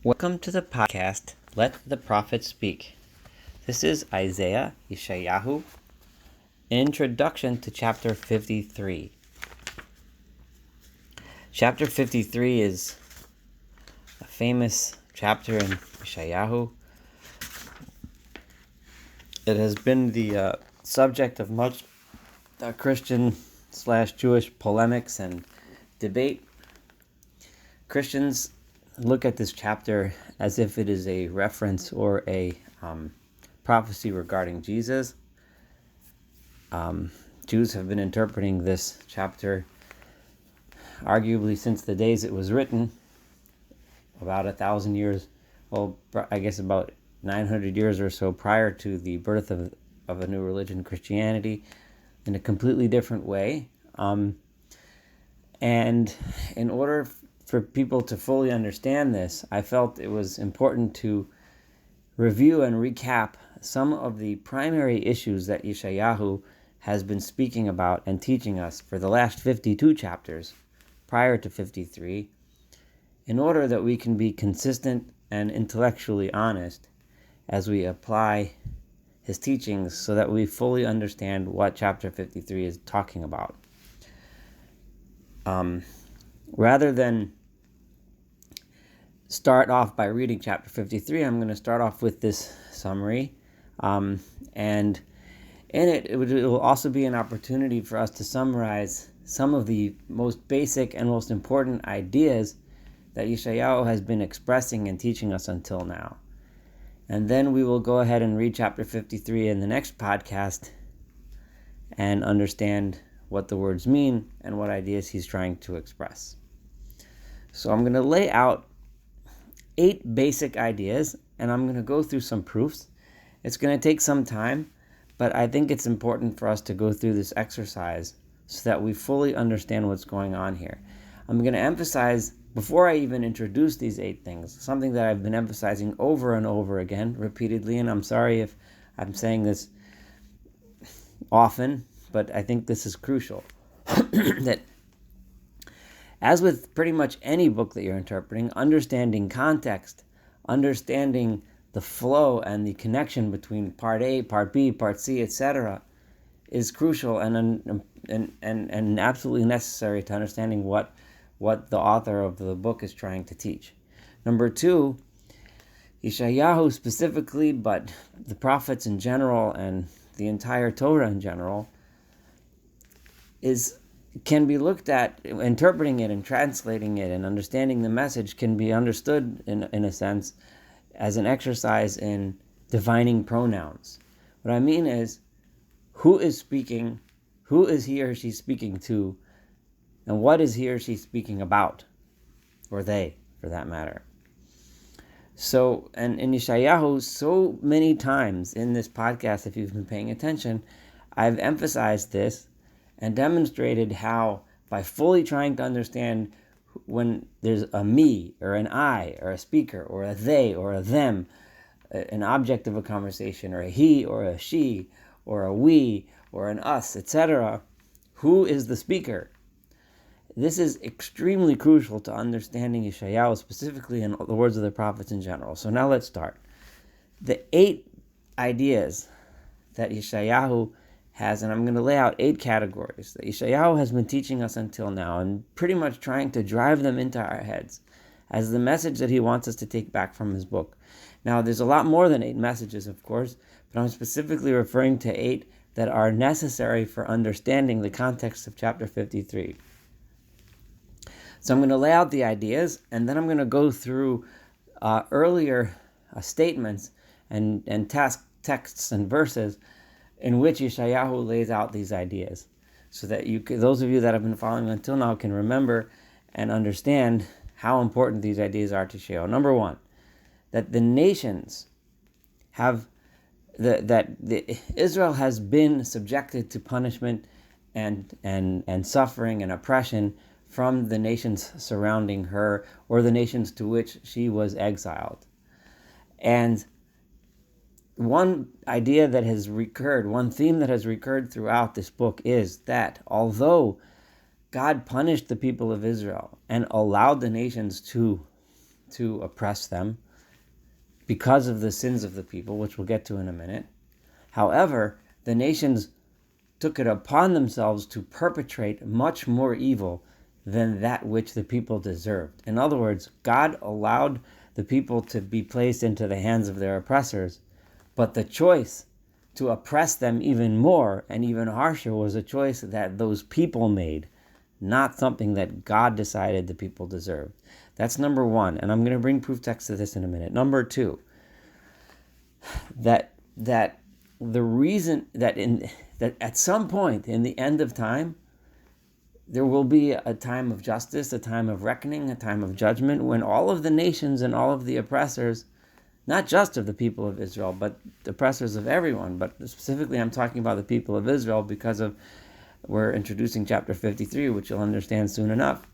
Welcome to the podcast, Let the Prophet Speak. This is Isaiah, Yeshayahu, introduction to chapter 53. Chapter 53 is a famous chapter in Yeshayahu. It has been the subject of much Christian/Jewish polemics and debate. Christians look at this chapter as if it is a reference or a prophecy regarding Jesus. Jews have been interpreting this chapter arguably since the days it was written, about 1,000 years, I guess about 900 years or so prior to the birth of a new religion, Christianity, in a completely different way. And in order for people to fully understand this, I felt it was important to review and recap some of the primary issues that Yeshayahu has been speaking about and teaching us for the last 52 chapters prior to 53, in order that we can be consistent and intellectually honest as we apply his teachings so that we fully understand what chapter 53 is talking about. Rather than start off by reading chapter 53, I'm going to start off with this summary. And in it will also be an opportunity for us to summarize some of the most basic and most important ideas that Yeshayahu has been expressing and teaching us until now. And then we will go ahead and read chapter 53 in the next podcast and understand what the words mean and what ideas he's trying to express. So I'm going to lay out 8 basic ideas, and I'm going to go through some proofs. It's going to take some time, but I think it's important for us to go through this exercise so that we fully understand what's going on here. I'm going to emphasize, before I even introduce these 8 things, something that I've been emphasizing over and over again, repeatedly, and I'm sorry if I'm saying this often, but I think this is crucial. That as with pretty much any book that you're interpreting, understanding context, understanding the flow and the connection between part A, part B, part C, etc., is crucial and absolutely necessary to understanding what the author of the book is trying to teach. Number 2, Yeshayahu specifically, but the prophets in general and the entire Torah in general, can be looked at, interpreting it and translating it and understanding the message can be understood in a sense as an exercise in defining pronouns. What I mean is, who is speaking, who is he or she speaking to, and what is he or she speaking about, or they, for that matter. So, and in Yeshayahu, so many times in this podcast, if you've been paying attention, I've emphasized this and demonstrated how, by fully trying to understand when there's a me, or an I, or a speaker, or a they, or a them, an object of a conversation, or a he, or a she, or a we, or an us, etc., who is the speaker? This is extremely crucial to understanding Yeshayahu specifically and the words of the prophets in general. So now let's start. The 8 ideas that Yeshayahu has, and I'm going to lay out 8 categories that Yeshayahu has been teaching us until now, and pretty much trying to drive them into our heads as the message that he wants us to take back from his book. Now, there's a lot more than 8 messages, of course, but I'm specifically referring to 8 that are necessary for understanding the context of chapter 53. So I'm going to lay out the ideas, and then I'm going to go through earlier statements and texts and verses in which Yeshayahu lays out these ideas, so that those of you that have been following until now can remember and understand how important these ideas are to Yeshayahu. Number 1, that the nations have Israel has been subjected to punishment and suffering and oppression from the nations surrounding her, or the nations to which she was exiled. And one idea that has recurred, one theme that has recurred throughout this book is that although God punished the people of Israel and allowed the nations to to oppress them because of the sins of the people, which we'll get to in a minute. However, the nations took it upon themselves to perpetrate much more evil than that which the people deserved. In other words, God allowed the people to be placed into the hands of their oppressors, but the choice to oppress them even more and even harsher was a choice that those people made, not something that God decided the people deserved. That's number one, and I'm going to bring proof text to this in a minute. Number two, that the reason that at some point in the end of time, there will be a time of justice, a time of reckoning, a time of judgment, when all of the nations and all of the oppressors, not just of the people of Israel, but the oppressors of everyone, but specifically I'm talking about the people of Israel because we're introducing chapter 53, which you'll understand soon enough.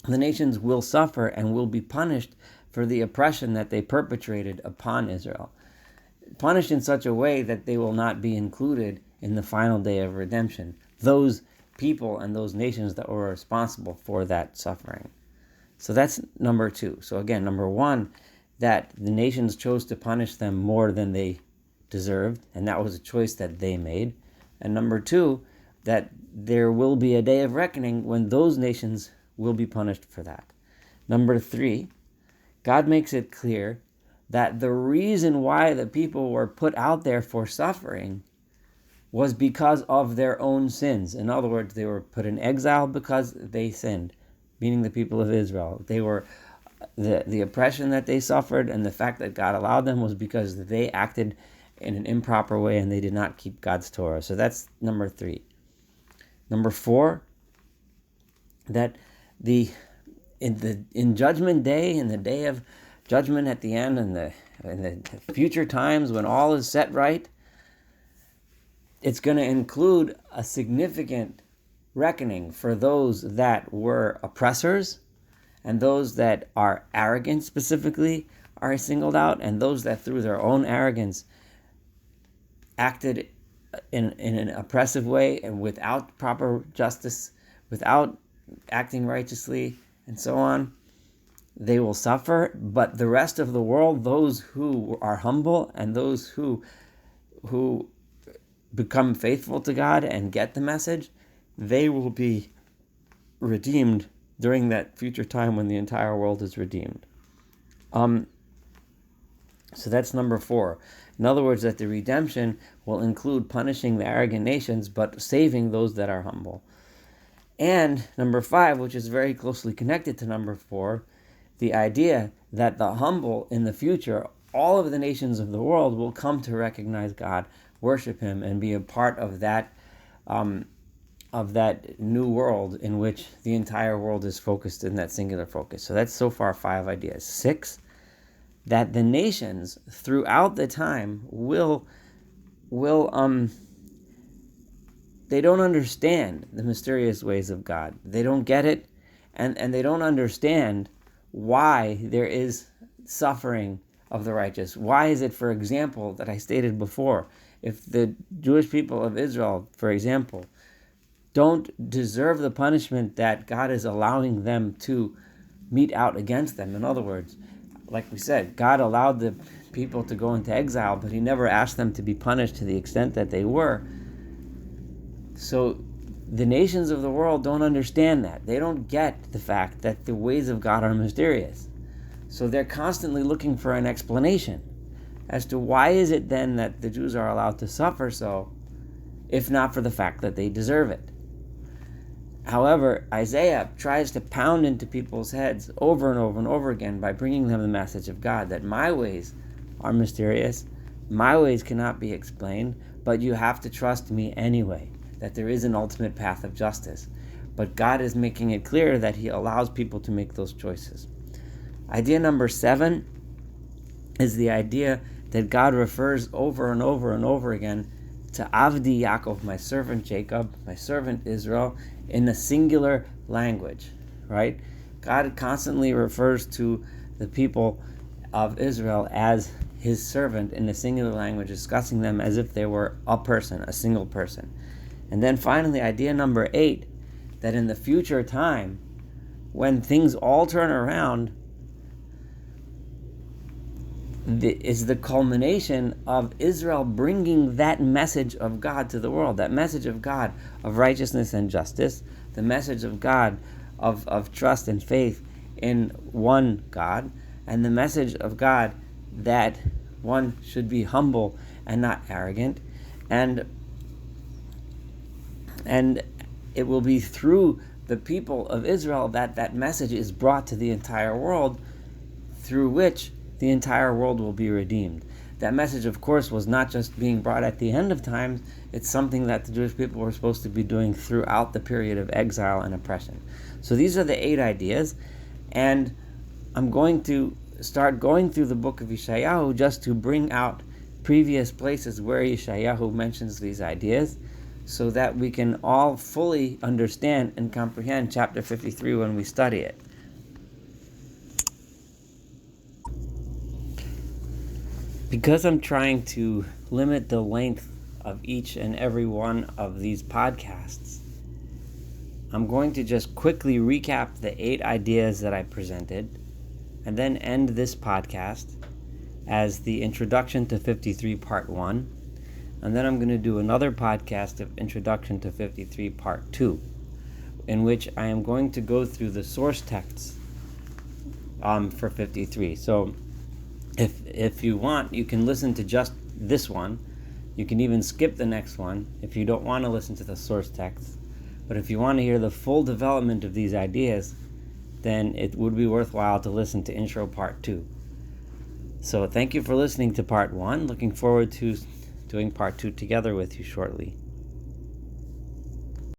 The nations will suffer and will be punished for the oppression that they perpetrated upon Israel. Punished in such a way that they will not be included in the final day of redemption. Those people and those nations that were responsible for that suffering. So that's number two. So again, number one, that the nations chose to punish them more than they deserved, and that was a choice that they made. And number two, that there will be a day of reckoning when those nations will be punished for that. Number three, God makes it clear that the reason why the people were put out there for suffering was because of their own sins. In other words, they were put in exile because they sinned, meaning the people of Israel. They were the oppression that they suffered and the fact that God allowed them was because they acted in an improper way and they did not keep God's Torah. So that's number three. Number four, that in Judgment Day, in the day of judgment at the end, in the future times when all is set right, it's going to include a significant reckoning for those that were oppressors and those that are arrogant specifically are singled out, and those that through their own arrogance acted in an oppressive way and without proper justice, without acting righteously, and so on. They will suffer, but the rest of the world, those who are humble and those who become faithful to God and get the message, they will be redeemed during that future time when the entire world is redeemed. So that's number four. In other words, that the redemption will include punishing the arrogant nations, but saving those that are humble. And number five, which is very closely connected to number four, the idea that the humble in the future, all of the nations of the world will come to recognize God, worship Him, and be a part of that new world in which the entire world is focused in that singular focus. So that's so far five ideas. Six, that the nations throughout the time will they don't understand the mysterious ways of God. They don't get it, and they don't understand why there is suffering of the righteous. Why is it, for example, that I stated before, if the Jewish people of Israel, for example, don't deserve the punishment that God is allowing them to mete out against them. In other words, like we said, God allowed the people to go into exile, but He never asked them to be punished to the extent that they were. So the nations of the world don't understand that. They don't get the fact that the ways of God are mysterious. So they're constantly looking for an explanation as to why is it then that the Jews are allowed to suffer so, if not for the fact that they deserve it. However, Isaiah tries to pound into people's heads over and over and over again by bringing them the message of God, that my ways are mysterious, my ways cannot be explained, but you have to trust me anyway, that there is an ultimate path of justice. But God is making it clear that He allows people to make those choices. Idea number 7 is the idea that God refers over and over and over again to Avdi Yaakov, my servant Jacob, my servant Israel, in a singular language, right? God constantly refers to the people of Israel as His servant in a singular language, discussing them as if they were a person, a single person. And then finally, idea number 8, that in the future time, when things all turn around, is the culmination of Israel bringing that message of God to the world, that message of God of righteousness and justice, the message of God of trust and faith in one God, and the message of God that one should be humble and not arrogant, and it will be through the people of Israel that that message is brought to the entire world, through which the entire world will be redeemed. That message, of course, was not just being brought at the end of times, it's something that the Jewish people were supposed to be doing throughout the period of exile and oppression. So these are the 8 ideas, and I'm going to start going through the book of Yeshayahu just to bring out previous places where Yeshayahu mentions these ideas, so that we can all fully understand and comprehend chapter 53 when we study it. Because I'm trying to limit the length of each and every one of these podcasts, I'm going to just quickly recap the 8 ideas that I presented, and then end this podcast as the Introduction to 53 Part 1, and then I'm going to do another podcast of Introduction to 53 Part 2, in which I am going to go through the source texts for 53. So if you want, you can listen to just this one. You can even skip the next one if you don't want to listen to the source text. But if you want to hear the full development of these ideas, then it would be worthwhile to listen to Intro Part 2. So thank you for listening to Part 1. Looking forward to doing Part 2 together with you shortly.